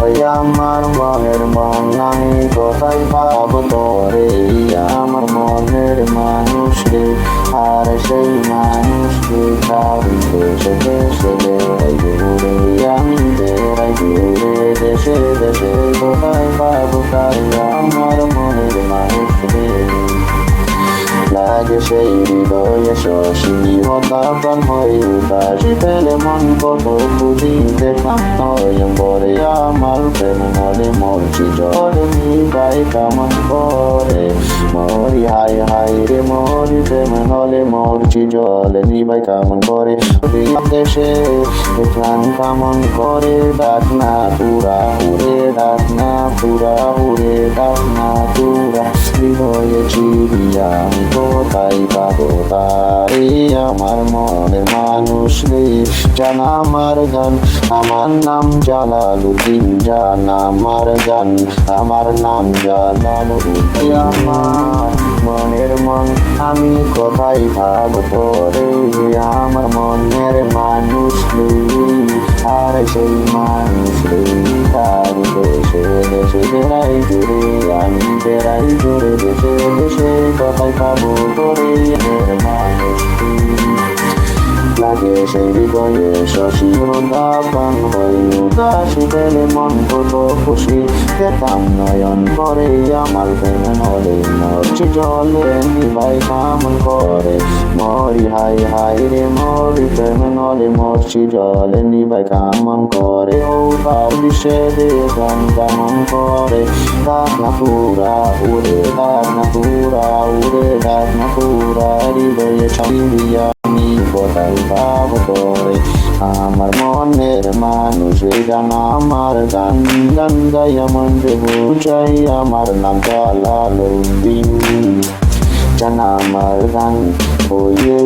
ওই আমার মনের মন আমি কোথায় পাবো তোরে আমার মনের মানুষ রে আর সেই মানুষকে কারি দেশে দেশে বেড়াই ঘুরে আমি বেড়াই ঘুরে দেশে দেশে কোথায় পাবো তারে আমার মনের মানুষ রে লাগে সেই হৃদয়ে শশী হতাপন হয়ে উদাসী পেলে মন কত বুঝিতে নয়ন পরে আমার প্রেম নলে মরছি জলে নিবাই কেমন করে মরি হাই হাই রে মরি প্রেম নলে মরছি জলে নিবাই কেমন করে দেশে প্রাণ কেমন করে ডাক না পুরা উড়ে ডাক না পুরা উড়ে ডাক না পুরা হৃদয়ে চিড়িয়া আমি কোথায় পাবো তারে আমার মনের মানুষ রে জান আমার গান আমার নাম জালালুদ্দিন জান আমার গান আমার নাম জালালুদ্দিন আমার মনের মন আমি কোথায় পাবো তোরে আমার মনের মানুষ রে আর সেই মানুষ রে তার দেশে দেশে বেড়াই ঘুরে আমি বেড়াই ঘুরে দেশে দেশে কোথায় পাবো তোরে মানুষ লাগে সেই হৃদয়ে শশী হতাপন হয়ে উদাসী পেলে মন কত খুশি পেতাম নয়ন করে আমার প্রেম হলে মরছি জলে নিভাই কামন করে মরি হাই হাই রে মরি প্রেম নলে মরছি জলে নিভাই কামন করে ও তার বিষেদে গান কেমন করে ডাক না পুরা উড়ে ডাক না পুরা উড়ে ডাক না পুরা হৃদয়ে ছাড়িয়া আমি কোথায় পাবো তোরে আমার মনের মানুষ গান আমার গান গান গাইয়া মন রে বুঝাই আমার নাম জালালুদ্দিন জান আমার গান ও ইয়ে